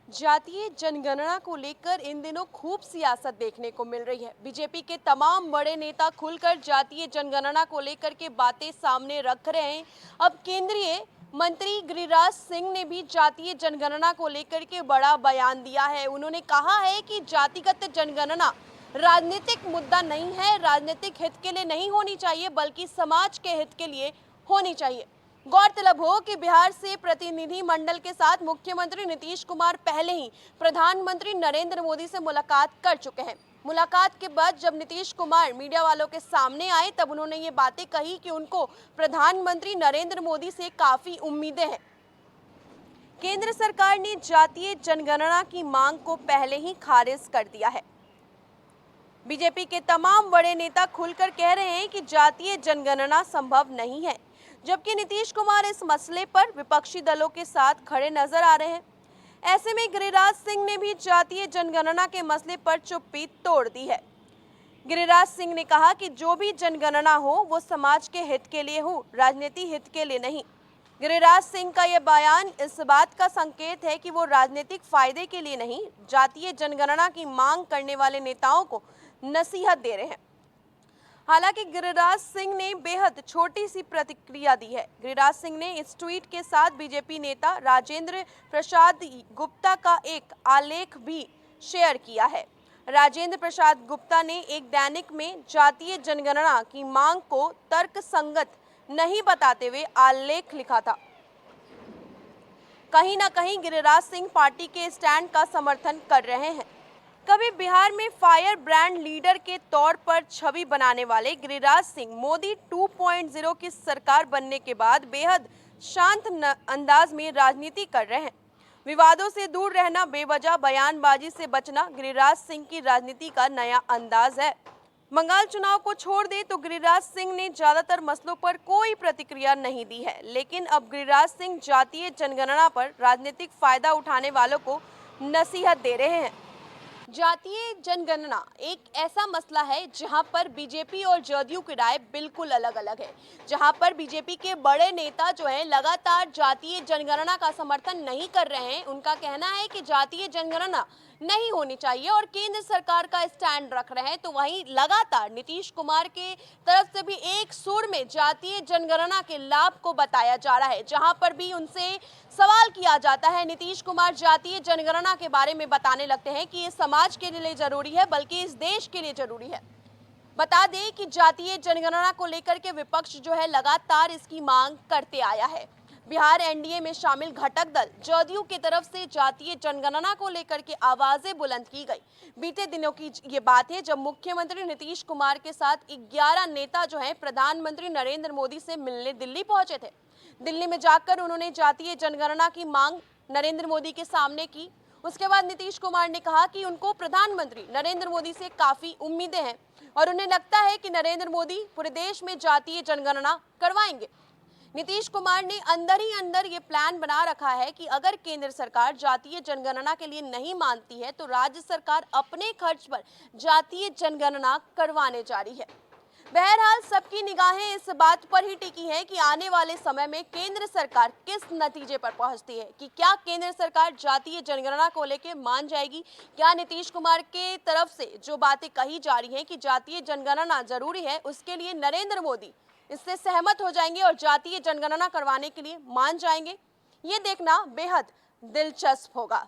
जातीय जनगणना को लेकर इन दिनों खूब सियासत देखने को मिल रही है। बीजेपी के तमाम बड़े नेता खुलकर जातीय जनगणना को लेकर के बातें सामने रख रहे हैं। अब केंद्रीय मंत्री गिरिराज सिंह ने भी जातीय जनगणना को लेकर के बड़ा बयान दिया है। उन्होंने कहा है कि जातिगत जनगणना राजनीतिक मुद्दा नहीं है, राजनीतिक हित के लिए नहीं होनी चाहिए, बल्कि समाज के हित के लिए होनी चाहिए। गौरतलब हो कि बिहार से प्रतिनिधि मंडल के साथ मुख्यमंत्री नीतीश कुमार पहले ही प्रधानमंत्री नरेंद्र मोदी से मुलाकात कर चुके हैं। मुलाकात के बाद जब नीतीश कुमार मीडिया वालों के सामने आए, तब उन्होंने ये बातें कही कि उनको प्रधानमंत्री नरेंद्र मोदी से काफी उम्मीदें हैं। केंद्र सरकार ने जातीय जनगणना की मांग को पहले ही खारिज कर दिया है। बीजेपी के तमाम बड़े नेता खुलकर कह रहे हैं कि जातीय जनगणना संभव नहीं है, जबकि नीतीश कुमार इस मसले पर विपक्षी दलों के साथ खड़े नजर आ रहे हैं। ऐसे में गिरिराज सिंह ने भी जातीय जनगणना के मसले पर चुप्पी तोड़ दी है। गिरिराज सिंह ने कहा कि जो भी जनगणना हो वो समाज के हित के लिए हो, राजनीति हित के लिए नहीं। गिरिराज सिंह का यह बयान इस बात का संकेत है कि वो राजनीतिक फायदे के लिए नहीं, जातीय जनगणना की मांग करने वाले नेताओं को नसीहत दे रहे हैं। हालांकि गिरिराज सिंह ने बेहद छोटी सी प्रतिक्रिया दी है। गिरिराज सिंह ने इस ट्वीट के साथ बीजेपी नेता राजेंद्र प्रसाद गुप्ता का एक आलेख भी शेयर किया है। राजेंद्र प्रसाद गुप्ता ने एक दैनिक में जातीय जनगणना की मांग को तर्कसंगत नहीं बताते हुए आलेख लिखा था। कहीं ना कहीं गिरिराज सिंह पार्टी के स्टैंड का समर्थन कर रहे हैं। कभी बिहार में फायर ब्रांड लीडर के तौर पर छवि बनाने वाले गिरिराज सिंह मोदी 2.0 की सरकार बनने के बाद बेहद शांत अंदाज में राजनीति कर रहे हैं। विवादों से दूर रहना, बेवजह बयानबाजी से बचना गिरिराज सिंह की राजनीति का नया अंदाज है। बंगाल चुनाव को छोड़ दे तो गिरिराज सिंह ने ज्यादातर मसलों पर कोई प्रतिक्रिया नहीं दी है, लेकिन अब गिरिराज सिंह जातीय जनगणना पर राजनीतिक फायदा उठाने वालों को नसीहत दे रहे हैं। जातीय जनगणना एक ऐसा मसला है जहां पर बीजेपी और जदयू की राय बिल्कुल अलग अलग है। जहां पर बीजेपी के बड़े नेता जो हैं लगातार जातीय जनगणना का समर्थन नहीं कर रहे हैं। उनका कहना है कि जातीय जनगणना नहीं होनी चाहिए और केंद्र सरकार का स्टैंड रख रहे हैं। तो वहीं लगातार नीतीश कुमार के तरफ से भी एक सुर में जातीय जनगणना के लाभ को बताया जा रहा है। जहां पर भी उनसे सवाल किया जाता है, नीतीश कुमार जातीय जनगणना के बारे में बताने लगते हैं कि ये समाज के लिए जरूरी है, बल्कि इस देश के लिए जरूरी है। बता दें कि जातीय जनगणना को लेकर के विपक्ष जो है लगातार इसकी मांग करते आया है। बिहार एनडीए में शामिल घटक दल जदयू की तरफ से जातीय जनगणना को लेकर के आवाजें बुलंद की गई। बीते दिनों की ये बात है जब मुख्यमंत्री नीतीश कुमार के साथ 11 नेता जो हैं प्रधानमंत्री नरेंद्र मोदी से मिलने दिल्ली पहुंचे थे। दिल्ली में जाकर उन्होंने जातीय जनगणना की मांग नरेंद्र मोदी के सामने की। उसके बाद नीतीश कुमार ने कहा कि उनको प्रधानमंत्री नरेंद्र मोदी से काफी उम्मीदें हैं और उन्हें लगता है कि नरेंद्र मोदी पूरे देश में जातीय जनगणना करवाएंगे। नीतीश कुमार ने अंदर ही अंदर ये प्लान बना रखा है कि अगर केंद्र सरकार जातीय जनगणना के लिए नहीं मानती है तो राज्य सरकार अपने खर्च पर जातीय जनगणना करवाने जा रही है। बहरहाल सबकी निगाहें इस बात पर ही टिकी हैं कि आने वाले समय में केंद्र सरकार किस नतीजे पर पहुंचती है, कि क्या केंद्र सरकार जातीय जनगणना को लेकर मान जाएगी। क्या नीतीश कुमार के तरफ से जो बातें कही जा रही हैं कि जातीय जनगणना जरूरी है, उसके लिए नरेंद्र मोदी इससे सहमत हो जाएंगे और जातीय जनगणना करवाने के लिए मान जाएंगे। ये देखना बेहद दिलचस्प होगा।